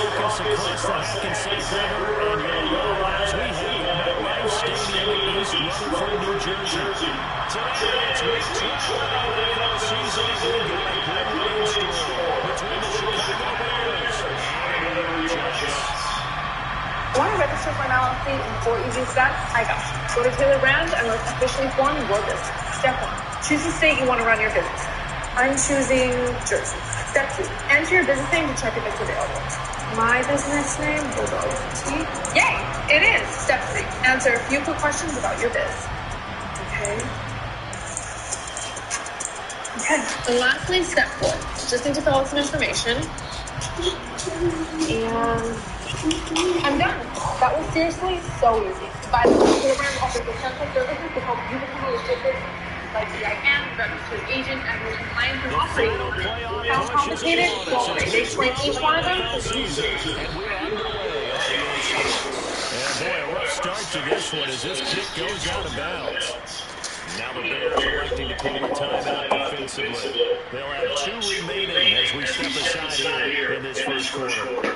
across the Hackensack River, and you realize we have MetLife Stadium in East Rutherford, New Jersey. Today, it's week 12 of the NFL season, and we've got a good rain story between the Chicago Bears and the New York Jets. Want to register for an LLC in 4 easy steps? I got you. Go to Taylor Brand and let's officially form your business. Step 1. Choose the state you want to run your business. I'm choosing Jersey. Step 2. Enter your business name to check if it's available. My business name? Hold on. Yay! It is! Step 3. Answer a few quick questions about your biz. Okay. And lastly, step 4. Just need to fill out some information. And I'm done. That was seriously so easy. By the way, the program offers essential services to help you become a legit business, like CIN, registered agent, and compliance and operating. Sounds complicated? Don't worry. They explain each one of them. And we're underway. And boy, a rough start to this one as this kick goes out of bounds. Now the Bears electing to call a timeout defensively. They'll have 2 remaining as we step aside here in this first quarter.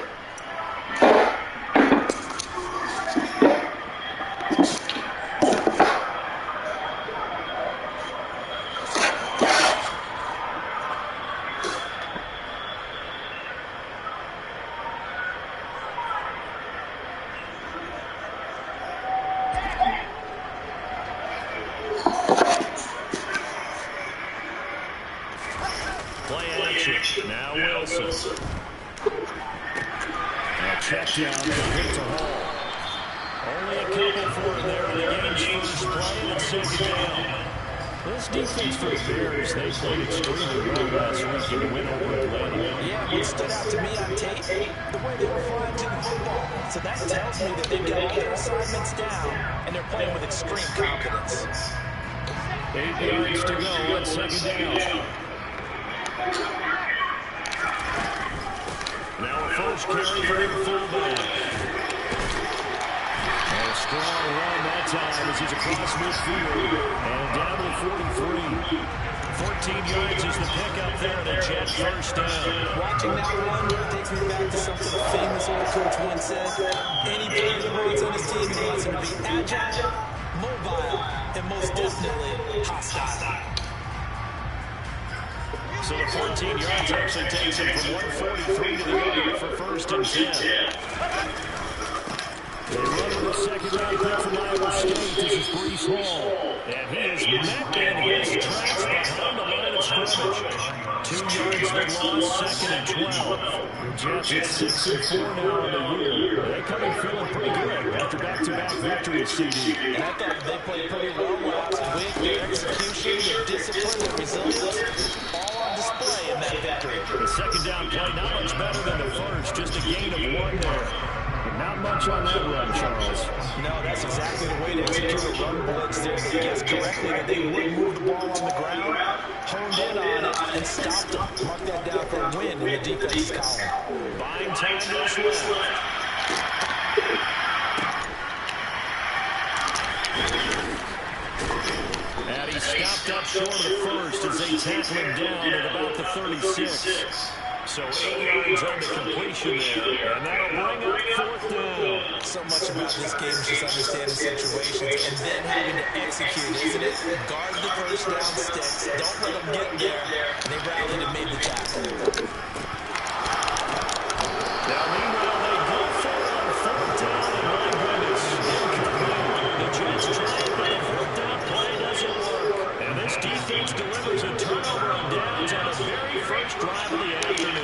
Now Wilson. Now check down to Hall. Only a couple for him there in the game's first play, and it's down. This defense for the Bears, they played extremely well last week in the win over Atlanta. Yeah, what stood out to me on tape, the way they were flying to the football. So that tells me that they've got all their assignments down, and they're playing with extreme confidence. 8 yards to go on second down. Now a first carry for the fullback. And a strong run that time as he's across midfield. And down to the 43. 14 yards is the pickup there, and a Jet first down. Watching that run takes me back to something a famous old coach once said. Any player that runs on his team, he wants him to be agile, mobile, and most definitely hostile. So the 14 yards actually takes him from 143 to the other for first and 10. They run with a second-round pick from Iowa State. This is Breece Hall. And he is met in his tracks behind the line of scrimmage. 2 yards for loss, second and 12. The Jets at 6-4 now in the year. They're coming feeling pretty good after back-to-back victories, CD. And I thought they played pretty well last week. Their execution, their discipline, their resilience, all on display in that victory. The second down play, not much better than the first. Just a gain of 1 there. Not much on that run, Charles. No, that's exactly the way to execute a run blitz. They guessed correctly that they would move the ball on the ground, honed in on it, and stopped it. Mark that down for a win in the defense's column. Buying time goes left. And he stopped up short of the first as they tackle him down at about the 36. So 8 yards on the completion there, and that'll bring up 4th down. So much about this game is just understanding situations and then having to execute, isn't it? Guard the first down sticks, don't let them get there, and they rallied and made the tackle. Now meanwhile, they go for it on 4th down, and my goodness, incomplete. The Jets try it, but the 4th down play doesn't work. And this defense delivers a turnover on downs on the very first drive of the afternoon.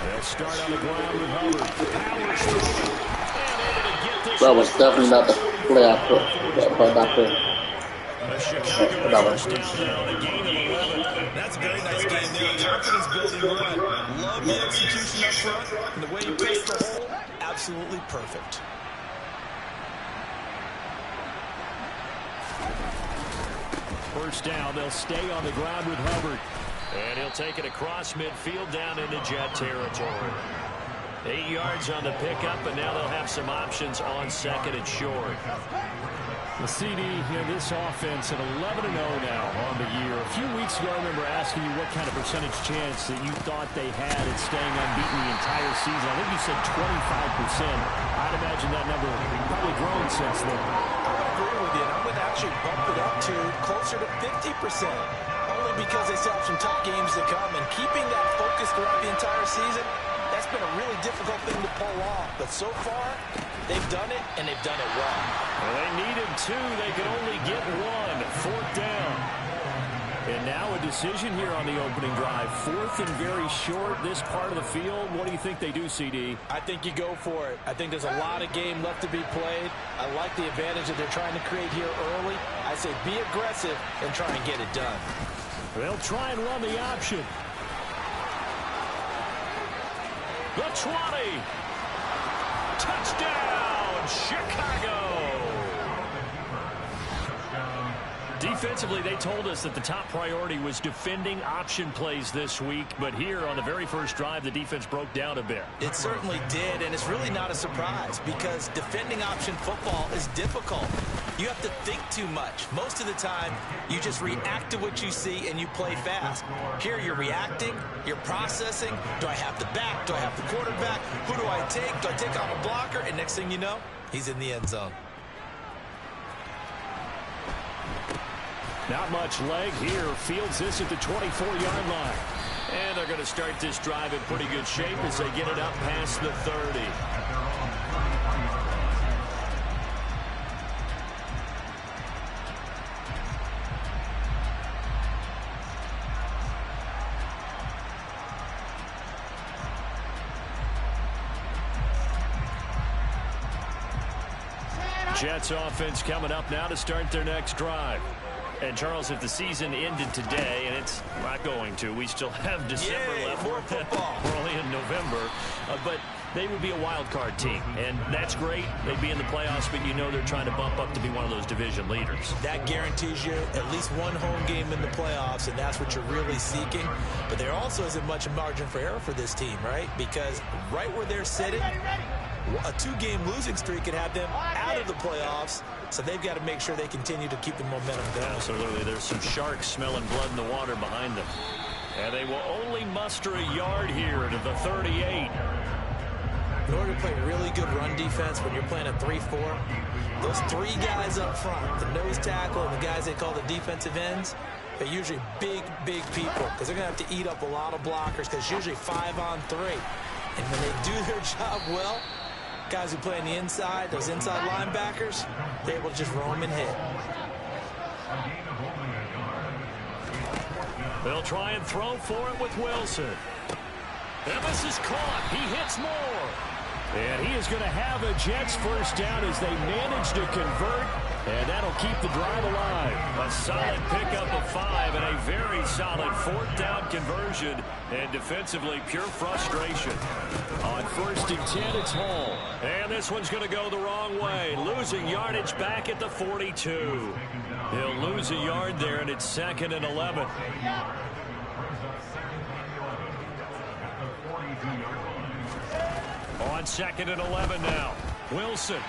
They'll start on the ground with Hubbard. Powers through it. And able to get this. That was definitely not the play I put. A Chicago first down there on a gain of 11. That's a very nice game there. Confidence building run. Love the execution up front. And the way he placed the hole, absolutely perfect. First down, they'll stay on the ground with Hubbard. And he'll take it across midfield down into Jet territory. 8 yards on the pickup, and now they'll have some options on second and short. The CD here, this offense at 11-0 now on the year. A few weeks ago, I remember asking you what kind of percentage chance that you thought they had at staying unbeaten the entire season. I think you said 25%. I'd imagine that number probably grown since then. I would agree with you, and I would actually bump it up to closer to 50%. Only because they still have some tough games to come, and keeping that focus throughout the entire season, that's been a really difficult thing to pull off. But so far, they've done it, and they've done it well. Well, they needed two. They could only get one. Fourth down. And now a decision here on the opening drive. Fourth and very short, this part of the field. What do you think they do, CD? I think you go for it. I think there's a lot of game left to be played. I like the advantage that they're trying to create here early. I say be aggressive and try and get it done. They'll try and run the option. The 20. Touchdown, Chicago. Defensively, they told us that the top priority was defending option plays this week, but here on the very first drive, the defense broke down a bit. It certainly did, and it's really not a surprise because defending option football is difficult. You have to think too much. Most of the time, you just react to what you see and you play fast. Here, you're reacting, you're processing. Do I have the back? Do I have the quarterback? Who do I take? Do I take on a blocker? And next thing you know, he's in the end zone. Not much leg here. Fields this at the 24-yard line. And they're going to start this drive in pretty good shape as they get it up past the 30. Jets offense coming up now to start their next drive. And, Charles, if the season ended today, and it's not going to, we still have December left. More football. We're only in November. But they would be a wild card team, and that's great. They'd be in the playoffs, but you know they're trying to bump up to be one of those division leaders. That guarantees you at least one home game in the playoffs, and that's what you're really seeking. But there also isn't much margin for error for this team, right? Because right where they're sitting, a two-game losing streak could have them out of the playoffs, so they've got to make sure they continue to keep the momentum going. Absolutely. There's some sharks smelling blood in the water behind them. And they will only muster a yard here to the 38. In order to play really good run defense when you're playing a 3-4, those three guys up front, the nose tackle and the guys they call the defensive ends, they're usually big people because they're going to have to eat up a lot of blockers because it's usually 5-on-3. And when they do their job well, guys who play on the inside, those inside linebackers, they're able to just roam and hit. They'll try and throw for it with Wilson. And this is caught. He hits more. And he is going to have a Jets first down as they manage to convert. And that'll keep the drive alive. A solid pickup of 5 and a very solid fourth down conversion. And defensively, pure frustration. On 1st and 10, it's Hall. And this one's going to go the wrong way. Losing yardage back at the 42. He'll lose a yard there, and it's 2nd and 11. On 2nd and 11 now. Wilson.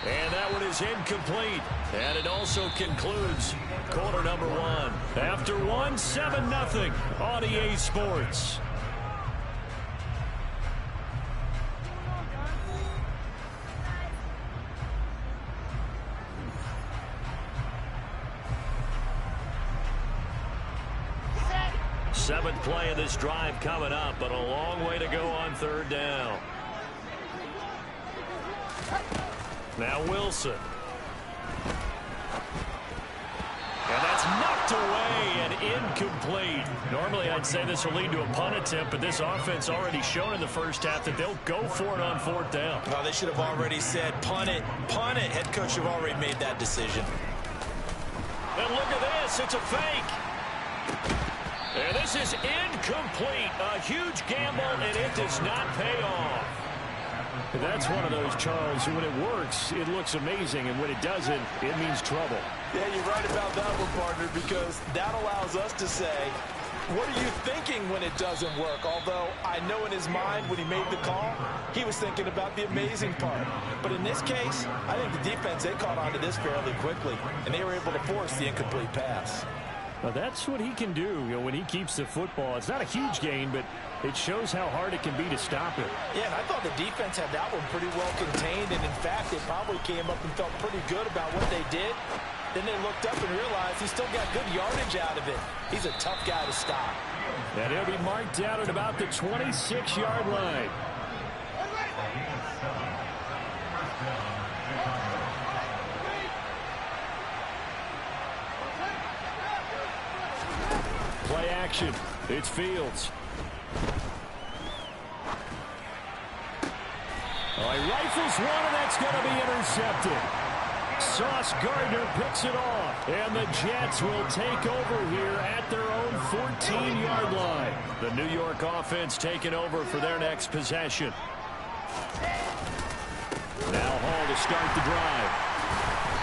And that one is incomplete. And it also concludes quarter number 1. After 1, 7-0 on EA Sports. Seventh play of this drive coming up, but a long way to go on 3rd down. Now Wilson. And that's knocked away and incomplete. Normally I'd say this will lead to a punt attempt, but this offense already shown in the first half that they'll go for it on 4th down. Well, they should have already said punt it, punt it. Head coach have already made that decision. And look at this, it's a fake. And this is incomplete. A huge gamble, and it does not pay off. That's one of those, Charles, when it works, it looks amazing, and when it doesn't, it means trouble. Yeah, you're right about that one, partner, because that allows us to say what are you thinking when it doesn't work? Although I know in his mind when he made the call, he was thinking about the amazing part. But in this case, I think the defense, they caught on to this fairly quickly, and they were able to force the incomplete pass. Well, that's what he can do, when he keeps the football. It's not a huge gain, but it shows how hard it can be to stop him. Yeah, and I thought the defense had that one pretty well contained, and in fact, they probably came up and felt pretty good about what they did. Then they looked up and realized he still got good yardage out of it. He's a tough guy to stop. And he'll be marked down at about the 26-yard line. Play action. It's Fields. Oh, he rifles one, and that's going to be intercepted. Sauce Gardner picks it off, and the Jets will take over here at their own 14-yard line. The New York offense taking over for their next possession. Now Hall to start the drive.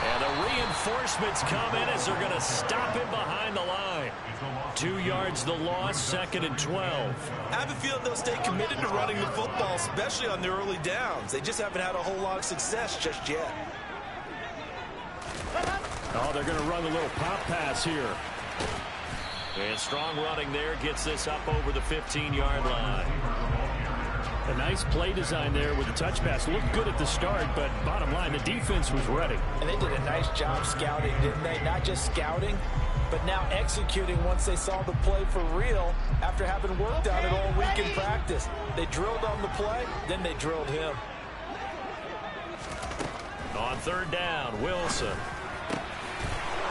And the reinforcements come in as they're going to stop him behind the line. 2 yards the loss, 2nd and 12. I have a feeling they'll stay committed to running the football, especially on the early downs. They just haven't had a whole lot of success just yet. Oh, they're going to run a little pop pass here. And strong running there gets this up over the 15-yard line. A nice play design there with the touch pass. Looked good at the start, but bottom line, the defense was ready. And they did a nice job scouting, didn't they? Not just scouting, but now executing once they saw the play for real after having worked on it all week in practice. They drilled on the play, then they drilled him. On 3rd down, Wilson.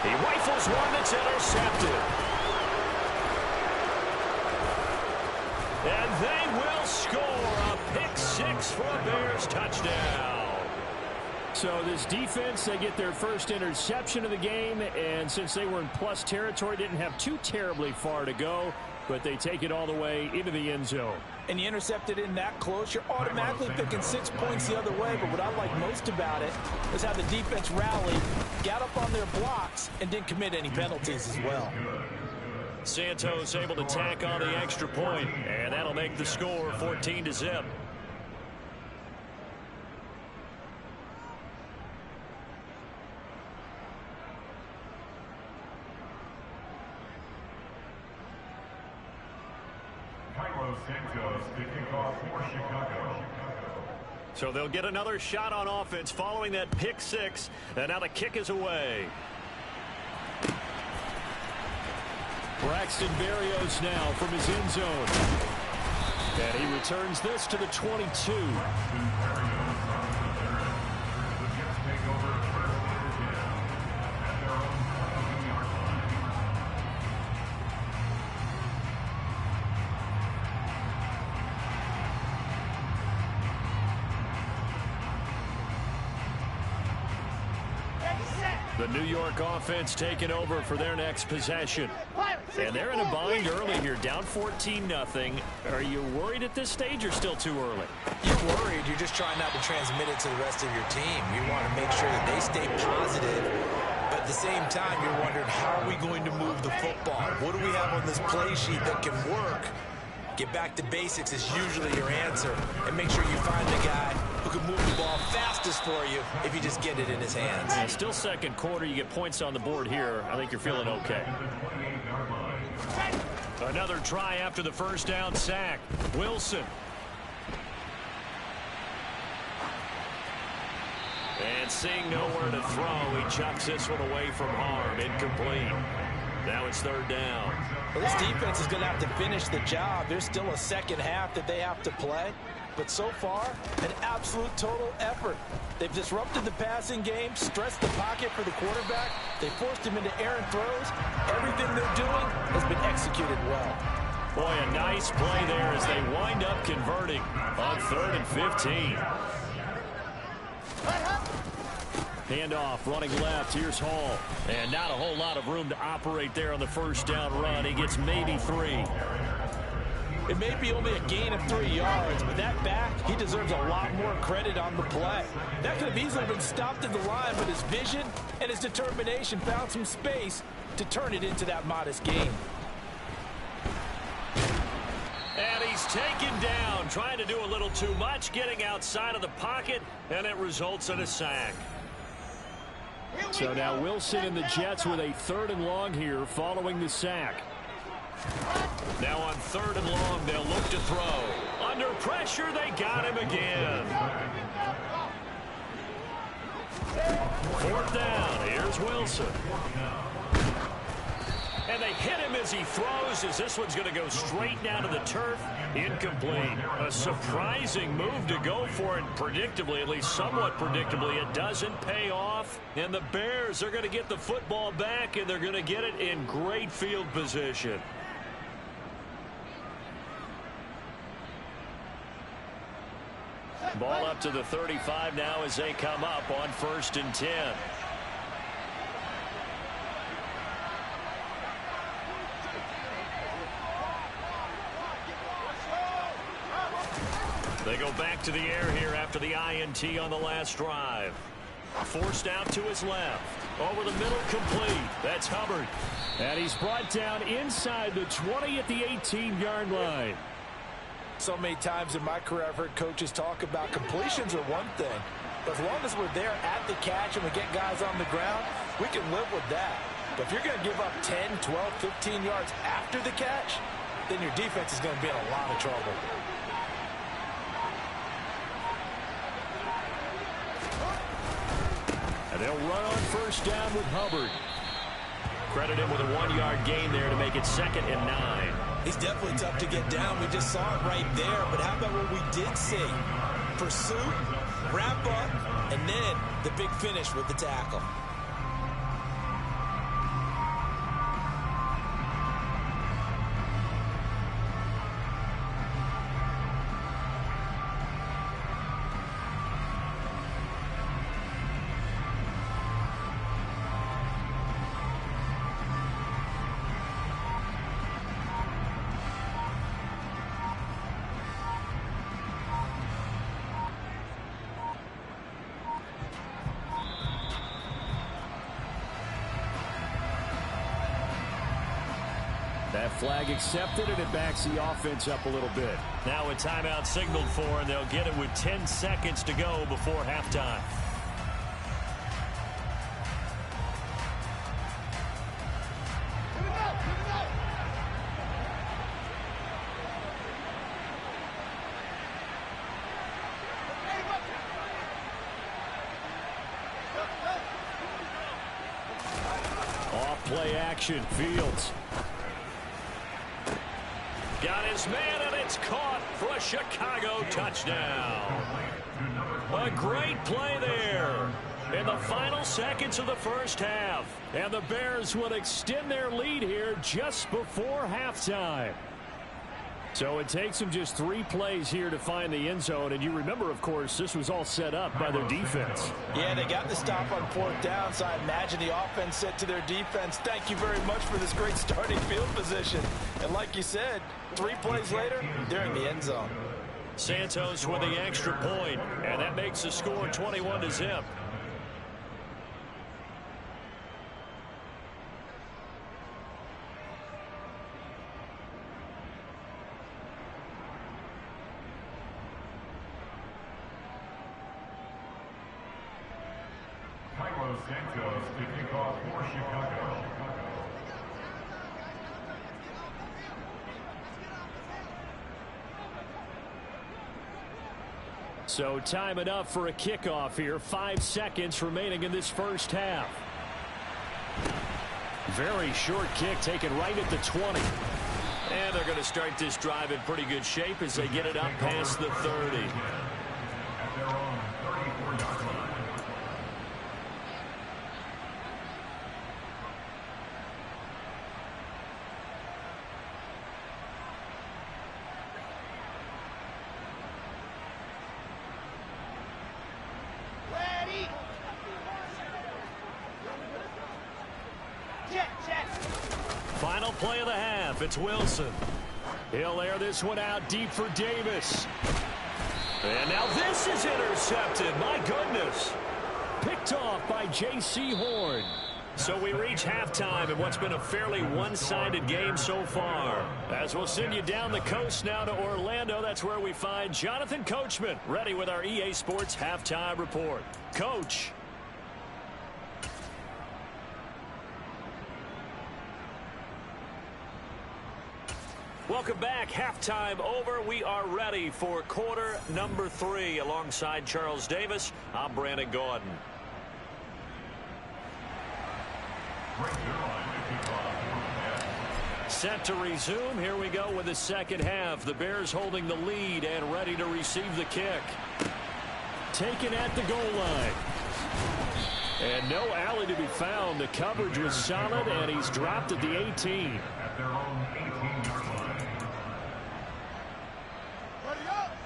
He rifles one that's intercepted. And they will score a pick 6 for a Bears touchdown. So this defense, they get their first interception of the game, and since they were in plus territory, didn't have too terribly far to go, but they take it all the way into the end zone. And you intercepted in that close, you're automatically picking 6 points the other way, but what I like most about it is how the defense rallied, got up on their blocks, and didn't commit any penalties as well. Santos able to tack on the extra point, and that'll make the score 14-0. Santos to kick off for Chicago. So they'll get another shot on offense following that pick 6, and now the kick is away. Braxton Berrios now from his end zone. And he returns this to the 22. The New York offense taking over for their next possession. And they're in a bind early here, down 14-0. Are you worried at this stage or still too early? You're worried. You're just trying not to transmit it to the rest of your team. You want to make sure that they stay positive. But at the same time, you're wondering, how are we going to move the football? What do we have on this play sheet that can work? Get back to basics is usually your answer. And make sure you find the guy who can move the ball fastest for you if you just get it in his hands. Yeah, still second quarter. You get points on the board here. I think you're feeling okay. Another try after the first down sack. Wilson. And seeing nowhere to throw, he chucks this one away from harm. Incomplete. Now it's 3rd down. Well, this defense is going to have to finish the job. There's still a second half that they have to play. But so far, an absolute total effort. They've disrupted the passing game, stressed the pocket for the quarterback. They forced him into errant throws. Everything they're doing has been executed well. Boy, a nice play there as they wind up converting on 3rd and 15. Handoff, running left. Here's Hall. And not a whole lot of room to operate there on the first down run. He gets maybe 3. It may be only a gain of 3 yards, but that back, he deserves a lot more credit on the play. That could have easily been stopped at the line, but his vision and his determination found some space to turn it into that modest gain. him trying to do a little too much, getting outside of the pocket, and it results in a sack. So now Wilson and the Jets with a 3rd and long here following the sack. Now on 3rd and long, they'll look to throw. Under pressure, they got him again. 4th down, here's Wilson. And they hit him as he throws, as this one's going to go straight down to the turf. Incomplete. A surprising move to go for it predictably, at least somewhat predictably. It doesn't pay off. And the Bears are going to get the football back, and they're going to get it in great field position. Ball up to the 35 now as they come up on 1st and 10. They go back to the air here after the INT on the last drive. Forced out to his left. Over the middle, complete. That's Hubbard. And he's brought down inside the 20 at the 18-yard line. So many times in my career I've heard coaches talk about completions are one thing. But as long as we're there at the catch and we get guys on the ground, we can live with that. But if you're going to give up 10, 12, 15 yards after the catch, then your defense is going to be in a lot of trouble. And they'll run on 1st down with Hubbard. Credit him with a 1-yard gain there to make it 2nd and 9. He's definitely tough to get down. We just saw it right there. But how about what we did see? Pursuit, wrap up, and then the big finish with the tackle. That flag accepted, and it backs the offense up a little bit. Now a timeout signaled for, and they'll get it with 10 seconds to go before halftime. Off play action, Fields. Got his man, and it's caught for a Chicago touchdown. A great play there in the final seconds of the first half. And the Bears will extend their lead here just before halftime. So it takes them just 3 plays here to find the end zone. And you remember, of course, this was all set up by their defense. Yeah, they got the stop on 4th down, so I imagine the offense said to their defense, thank you very much for this great starting field position. And like you said, 3 plays later, they're in the end zone. Santos with the extra point, and that makes the score 21-0. Santos to kick off for Chicago. So time enough for a kickoff here. 5 seconds remaining in this first half. Very short kick taken right at the 20. And they're going to start this drive in pretty good shape as they get it up past the 30. At their own 34-yard line. Final play of the half. It's Wilson. He'll air this one out deep for Davis. And now this is intercepted. My goodness. Picked off by J.C. Horn. So we reach halftime in what's been a fairly one-sided game so far. As we'll send you down the coast now to Orlando, that's where we find Jonathan Coachman, ready with our EA Sports Halftime Report. Coach. Welcome back. Halftime over. We are ready for quarter number 3. Alongside Charles Davis, I'm Brandon Gordon. Set to resume. Here we go with the second half. The Bears holding the lead and ready to receive the kick. Taken at the goal line. And no alley to be found. The coverage was solid, and he's dropped at the 18.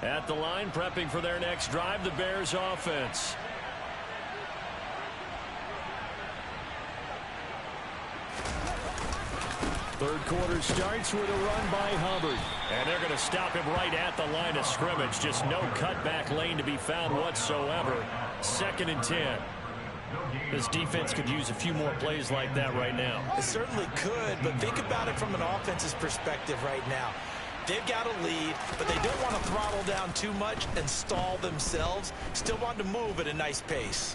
At the line, prepping for their next drive, the Bears offense. Third quarter starts with a run by Hubbard. And they're going to stop him right at the line of scrimmage. Just no cutback lane to be found whatsoever. 2nd and 10. This defense could use a few more plays like that right now. It certainly could, but think about it from an offense's perspective right now. They've got a lead, but they don't want to throttle down too much and stall themselves. Still want to move at a nice pace.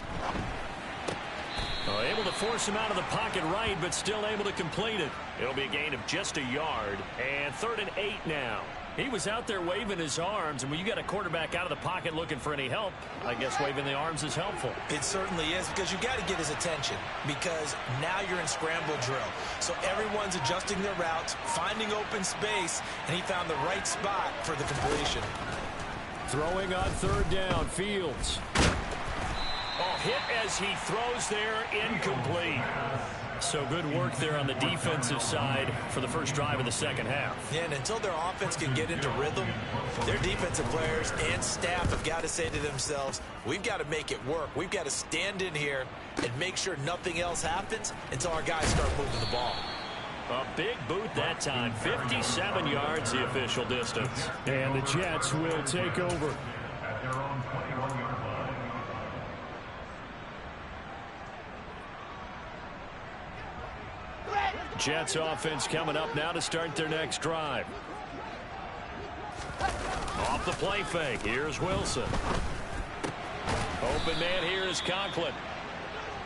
Able to force him out of the pocket right, but still able to complete it. It'll be a gain of just a yard. And 3rd and 8 now. He was out there waving his arms, and when you got a quarterback out of the pocket looking for any help, I guess waving the arms is helpful. It certainly is, because you got to get his attention, because now you're in scramble drill. So everyone's adjusting their routes, finding open space, and he found the right spot for the completion. Throwing on 3rd down, Fields. Hit as he throws there, incomplete. So good work there on the defensive side for the first drive of the second half. Yeah, and until their offense can get into rhythm, their defensive players and staff have got to say to themselves, we've got to make it work. We've got to stand in here and make sure nothing else happens until our guys start moving the ball. A big boot that time. 57 yards the official distance. And the Jets will take over. At their own 21-yard line. Jets offense coming up now to start their next drive. Off the play fake. Here's Wilson. Open man here is Conklin.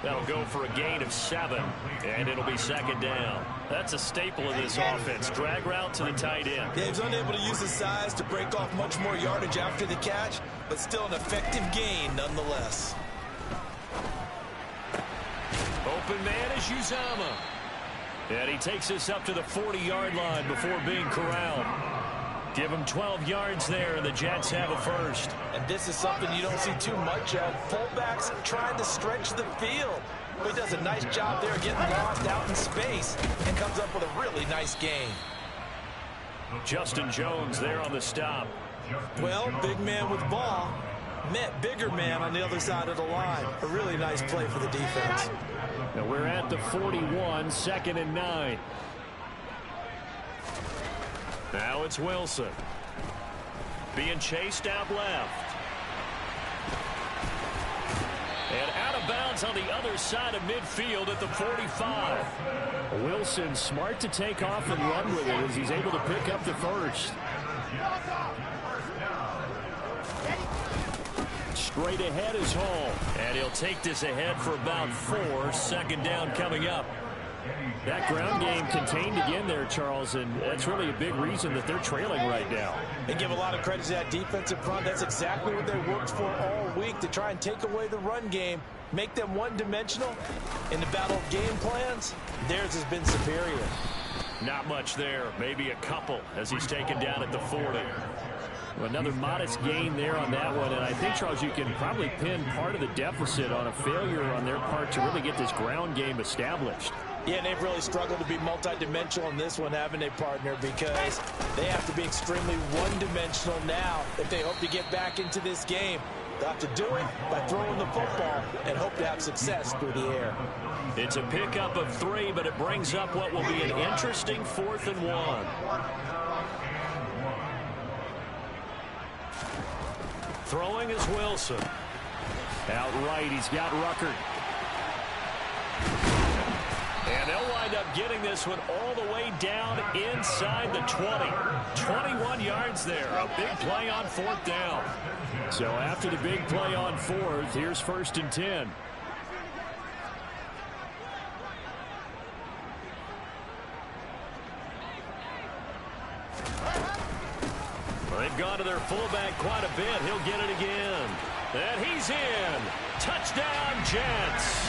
That'll go for a gain of 7, and it'll be 2nd down. That's a staple of this offense. Drag route to the tight end. Yeah, he's unable to use his size to break off much more yardage after the catch, but still an effective gain nonetheless. Open man is Uzama. And he takes us up to the 40-yard line before being corralled. Give him 12 yards there, and the Jets have a first. And this is something you don't see too much of. Fullbacks trying to stretch the field. He does a nice job there getting lost out in space and comes up with a really nice gain. Justin Jones there on the stop. Well, big man with ball met bigger man on the other side of the line. A really nice play for the defense. Now we're at the 41, 2nd and 9. Now it's Wilson. Being chased out left. And out of bounds on the other side of midfield at the 45. Wilson smart to take off and run with it as he's able to pick up the first. Straight ahead is Hall. And he'll take this ahead for about 4. 2nd down coming up. That ground game contained again there, Charles, and that's really a big reason that they're trailing right now. They give a lot of credit to that defensive front. That's exactly what they worked for all week, to try and take away the run game, make them one-dimensional. In the battle of game plans, theirs has been superior. Not much there, maybe a couple as he's taken down at the 40. Another modest gain there on that one, and I think, Charles, you can probably pin part of the deficit on a failure on their part to really get this ground game established. Yeah, and they've really struggled to be multi-dimensional in this one, haven't they, partner? Because they have to be extremely one-dimensional now if they hope to get back into this game. They'll have to do it by throwing the football and hope to have success through the air. It's a pickup of 3, but it brings up what will be an interesting 4th and 1. Throwing is Wilson. Out right, he's got Ruckert. And they'll wind up getting this one all the way down inside the 20. 21 yards there. A big play on 4th down. So after the big play on 4th, here's 1st and 10. They've gone to their fullback quite a bit. He'll get it again. And he's in. Touchdown, Jets.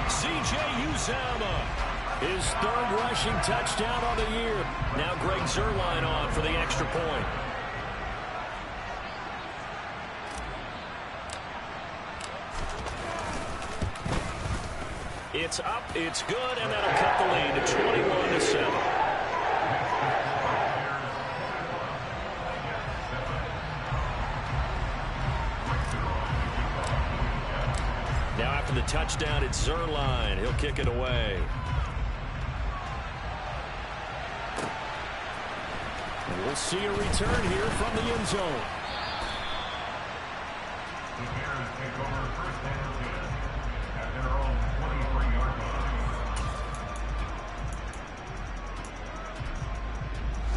C.J. Uzomah, his 3rd rushing touchdown on the year. Now Greg Zuerlein on for the extra point. It's up, it's good, and that'll cut the lead to 21-7. Now after the touchdown, it's Zuerlein. He'll kick it away. And we'll see a return here from the end zone. The Bears take over 1st and 10 at their own 23-yard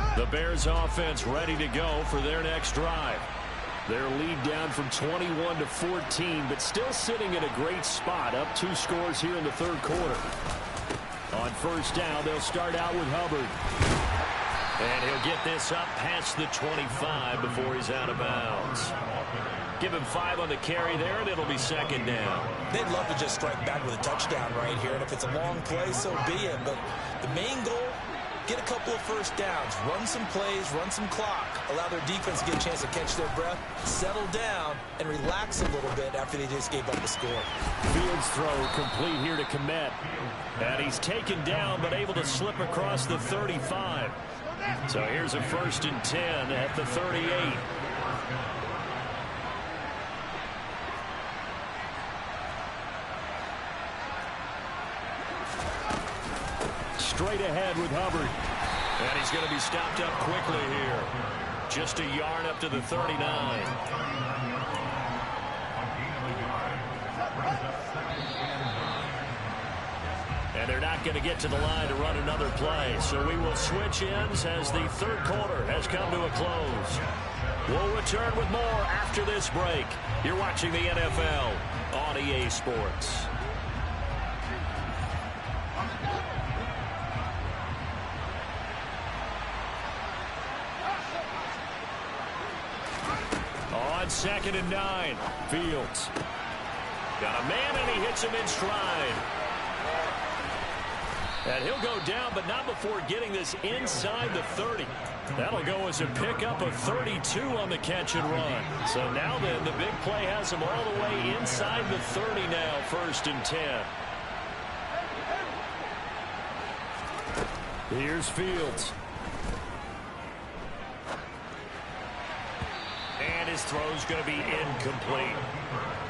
line. The Bears offense ready to go for their next drive. Their lead down from 21-14, but still sitting in a great spot, up 2 scores here in the 3rd quarter. On 1st down, they'll start out with Hubbard. And he'll get this up past the 25 before he's out of bounds. Give him 5 on the carry there, and it'll be 2nd down. They'd love to just strike back with a touchdown right here, and if it's a long play, so be it. But the main goal, get a couple of 1st downs, run some plays, run some clock, allow their defense to get a chance to catch their breath, settle down, and relax a little bit after they just gave up a score. Fields throw complete here to Kmet. And he's taken down, but able to slip across the 35. So here's a 1st and 10 at the 38. Straight ahead with Hubbard. And he's going to be stopped up quickly here. Just a yard up to the 39. And they're not going to get to the line to run another play. So we will switch ends as the 3rd quarter has come to a close. We'll return with more after this break. You're watching the NFL on EA Sports. On 2nd and 9, Fields. Got a man, and he hits him in stride. And he'll go down, but not before getting this inside the 30. That'll go as a pickup of 32 on the catch and run. So now then, the big play has him all the way inside the 30 now, 1st and 10. Here's Fields. And his throw's going to be incomplete.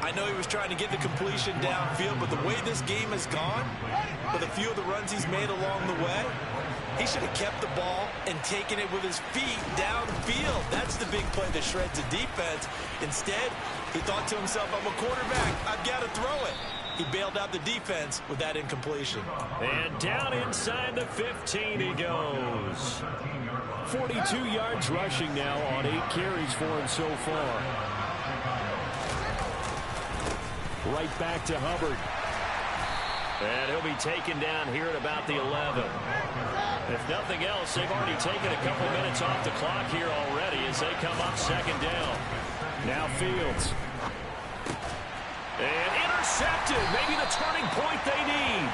I know he was trying to get the completion downfield, but the way this game has gone, with a few of the runs he's made along the way, he should have kept the ball and taken it with his feet downfield. That's the big play that shreds the defense. Instead, he thought to himself, I'm a quarterback, I've got to throw it. He bailed out the defense with that incompletion. And down inside the 15 he goes. 42 yards rushing now on 8 carries for him so far. Right back to Hubbard. And he'll be taken down here at about the 11. If nothing else, they've already taken a couple minutes off the clock here already as they come up 2nd down. Now Fields. And intercepted. Maybe the turning point they need.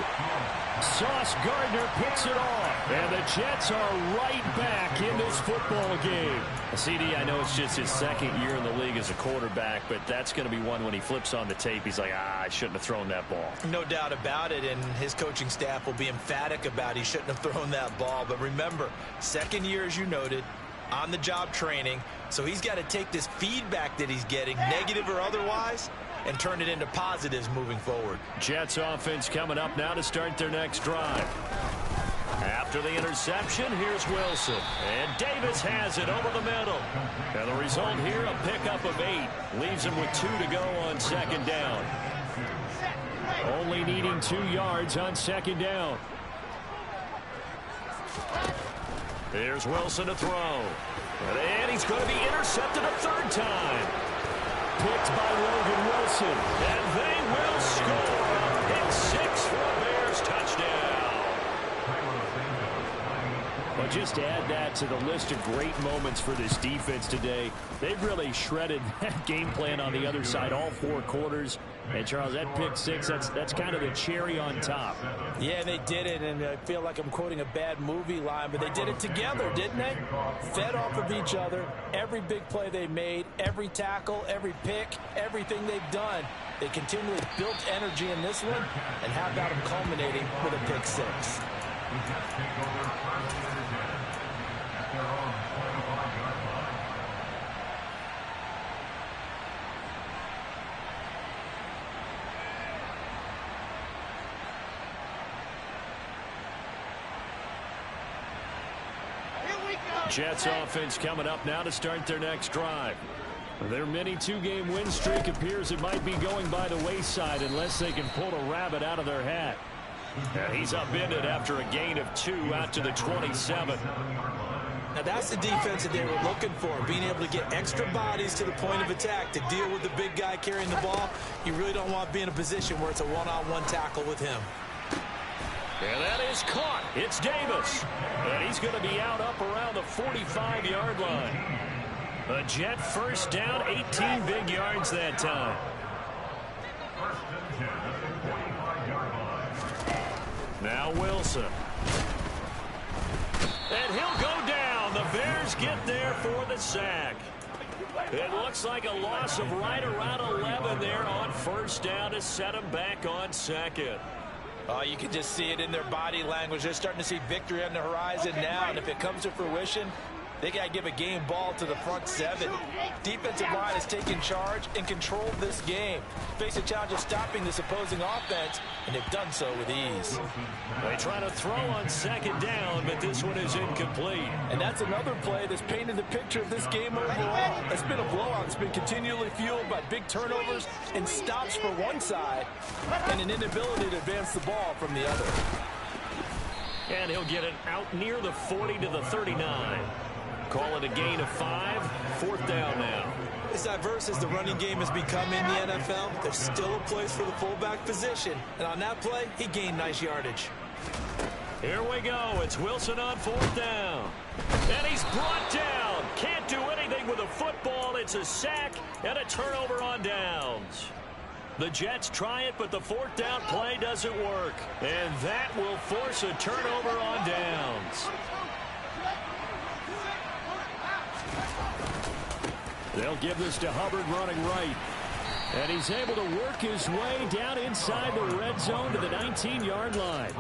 Sauce Gardner picks it off. And the Jets are right back in this football game. CD, I know it's just his 2nd year in the league as a quarterback, but that's going to be one when he flips on the tape. He's like, I shouldn't have thrown that ball. No doubt about it, and his coaching staff will be emphatic about he shouldn't have thrown that ball. But remember, 2nd year, as you noted, on-the-job training. So he's got to take this feedback that he's getting, negative or otherwise, and turn it into positives moving forward. Jets offense coming up now to start their next drive. After the interception, here's Wilson. And Davis has it over the middle. And the result here, a pickup of 8. Leaves him with 2 to go on 2nd down. Only needing 2 yards on 2nd down. Here's Wilson to throw. And he's going to be intercepted a third time. Picked by Logan Wilson. And they will score. Pick 6 for a Bears touchdown. Well, just add that to the list of great moments for this defense today. They've really shredded that game plan on the other side all 4 quarters. And, Charles, that pick 6, that's kind of the cherry on top. Yeah, they did it, and I feel like I'm quoting a bad movie line, but they did it together, didn't they? Fed off of each other, every big play they made, every tackle, every pick, everything they've done. They continually built energy in this one, and how about them culminating with a pick 6? Jets offense coming up now to start their next drive. Their mini 2-game win streak appears it might be going by the wayside unless they can pull a rabbit out of their hat. And he's upended after a gain of 2 out to the 27. Now that's the defense that they were looking for, being able to get extra bodies to the point of attack to deal with the big guy carrying the ball. You really don't want to be in a position where it's a one-on-one tackle with him. And that is caught. It's Davis. And he's going to be out up around the 45-yard line. A Jet first down, 18 big yards that time. Now Wilson. And he'll go down. The Bears get there for the sack. It looks like a loss of right around 11 there on first down to set him back on second. You can just see it in their body language. They're starting to see victory on the horizon now, and if it comes to fruition, they got to give a game ball to the front 7. Defensive line has taken charge and controlled this game. Face a challenge of stopping this opposing offense, and they've done so with ease. They try to throw on second down, but this one is incomplete. And that's another play that's painted the picture of this game overall. It's been a blowout. It's been continually fueled by big turnovers and stops for one side and an inability to advance the ball from the other. And he'll get it out near the 40 to the 39. Call it a gain of 5. 4th down now. As diverse as the running game has become in the NFL, there's still a place for the fullback position. And on that play, he gained nice yardage. Here we go. It's Wilson on 4th down. And he's brought down. Can't do anything with a football. It's a sack and a turnover on downs. The Jets try it, but the 4th down play doesn't work. And that will force a turnover on downs. They'll give this to Hubbard running right. And he's able to work his way down inside the red zone to the 19-yard line.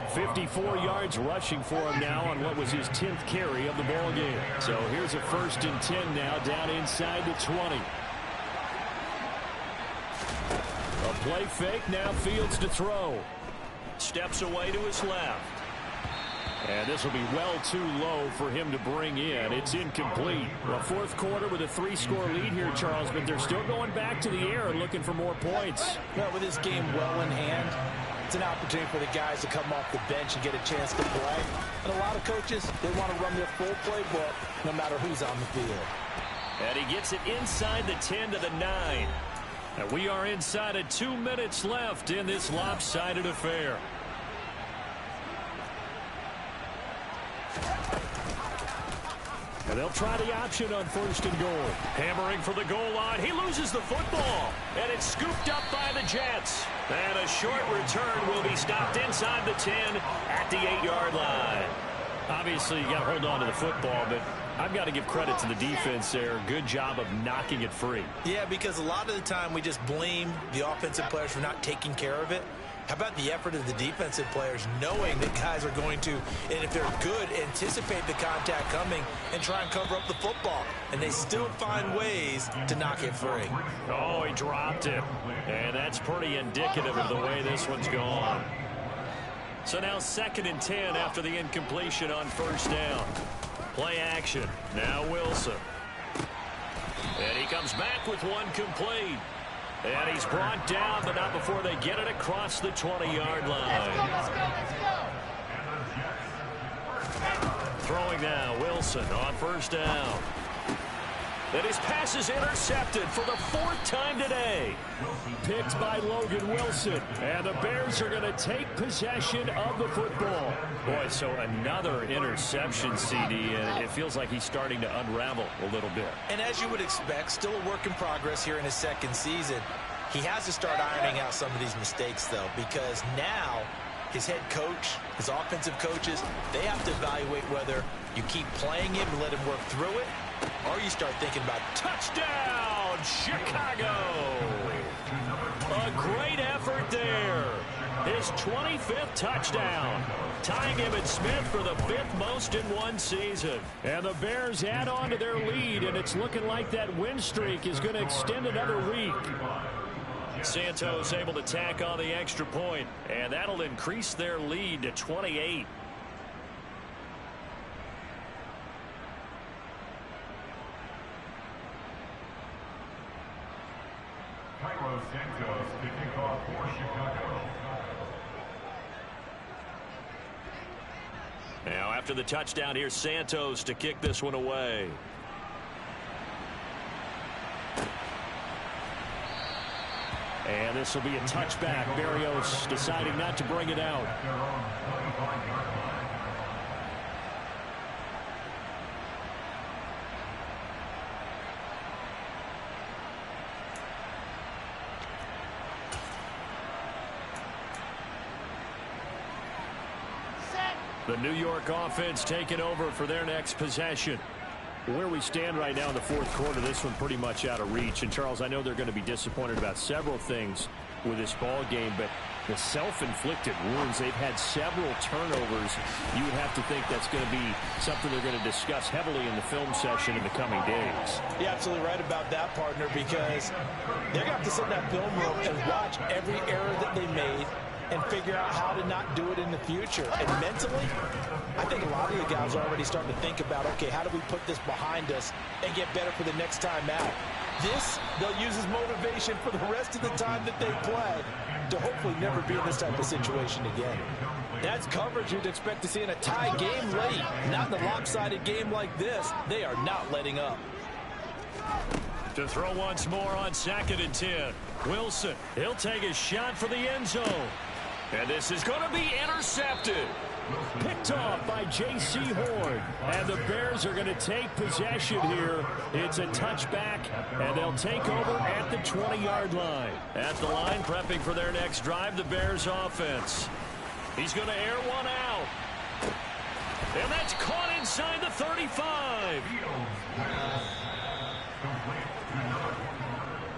54 yards rushing for him now on what was his 10th carry of the ball game. So here's a 1st and 10 now down inside the 20. A play fake, now Fields to throw. Steps away to his left. And this will be well too low for him to bring in. It's incomplete. Well, 4th quarter with a 3-score lead here, Charles, but they're still going back to the air and looking for more points. Well, with this game well in hand, it's an opportunity for the guys to come off the bench and get a chance to play. And a lot of coaches, they want to run their full playbook no matter who's on the field. And he gets it inside the 10 to the 9. And we are inside of 2 minutes left in this lopsided affair. And they'll try the option on 1st and goal. Hammering for the goal line. He loses the football. And it's scooped up by the Jets. And a short return will be stopped inside the 10 at the 8-yard line. Obviously, you got to hold on to the football, but I've got to give credit to the defense there. Good job of knocking it free. Yeah, because a lot of the time we just blame the offensive players for not taking care of it. How about the effort of the defensive players knowing that guys are going to, and if they're good, anticipate the contact coming and try and cover up the football. And they still find ways to knock it free. Oh, he dropped it. And that's pretty indicative of the way this one's gone. So now 2nd and 10 after the incompletion on 1st down. Play action. Now Wilson. And he comes back with one complete. And he's brought down, but not before they get it across the 20-yard line. And the Jets now. Wilson on first down. And his pass is intercepted for the 4th time today. Picked by Logan Wilson. And the Bears are going to take possession of the football. Boy, so another interception, CD, and it feels like he's starting to unravel a little bit. And as you would expect, still a work in progress here in his 2nd season. He has to start ironing out some of these mistakes, though, because now his head coach, his offensive coaches, they have to evaluate whether you keep playing him and let him work through it, or you start thinking about touchdown, Chicago. A great effort there. His 25th touchdown, tying him and Smith for the 5th most in one season. And the Bears add on to their lead, and it's looking like that win streak is going to extend another week. Santos able to tack on the extra point, and that'll increase their lead to 28. Carlos Santos to kick off for Chicago. Now after the touchdown, here's Santos to kick this one away. And this will be a touchback. Berrios deciding not to bring it out. The New York offense taking over for their next possession. Where we stand right now in the 4th quarter, this one pretty much out of reach. And, Charles, I know they're going to be disappointed about several things with this ball game, but the self-inflicted wounds, they've had several turnovers. You would have to think that's going to be something they're going to discuss heavily in the film session in the coming days. You're absolutely right about that, partner, because they're going to have to sit in that film room and watch every error that they made and figure out how to not do it in the future. And mentally, I think a lot of the guys are already starting to think about, okay, how do we put this behind us and get better for the next time out? This, they'll use as motivation for the rest of the time that they play to hopefully never be in this type of situation again. That's coverage you'd expect to see in a tie game late. Not in a lopsided game like this. They are not letting up. To throw once more on 2nd and 10. Wilson, he'll take a shot for the end zone. And this is going to be intercepted. Picked off by J.C. Horn. And the Bears are going to take possession here. It's a touchback, and they'll take over at the 20-yard line. At the line, prepping for their next drive, the Bears offense. He's going to air one out. And that's caught inside the 35.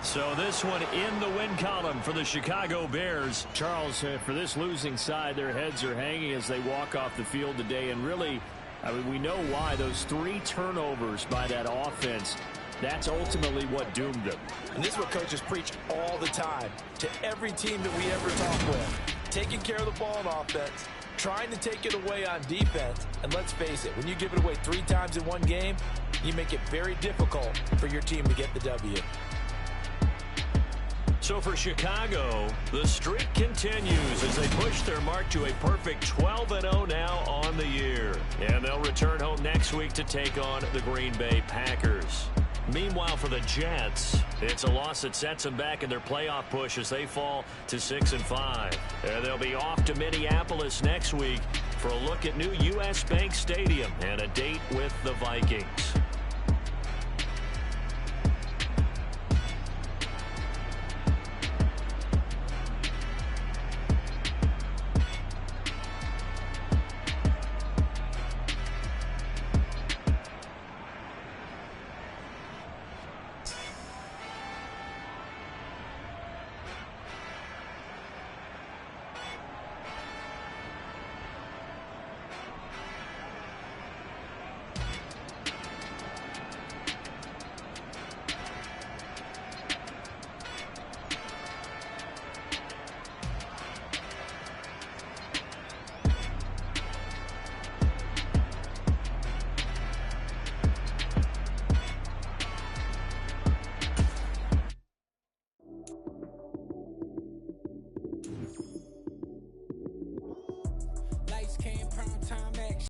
So this one in the win column for the Chicago Bears. Charles, for this losing side, their heads are hanging as they walk off the field today. And really, I mean, we know why. Those 3 turnovers by that offense, that's ultimately what doomed them. And this is what coaches preach all the time to every team that we ever talk with. Taking care of the ball on offense, trying to take it away on defense. And let's face it, when you give it away 3 times in one game, you make it very difficult for your team to get the W. So for Chicago, the streak continues as they push their mark to a perfect 12-0 now on the year. And they'll return home next week to take on the Green Bay Packers. Meanwhile, for the Jets, it's a loss that sets them back in their playoff push as they fall to 6-5. And they'll be off to Minneapolis next week for a look at new U.S. Bank Stadium and a date with the Vikings.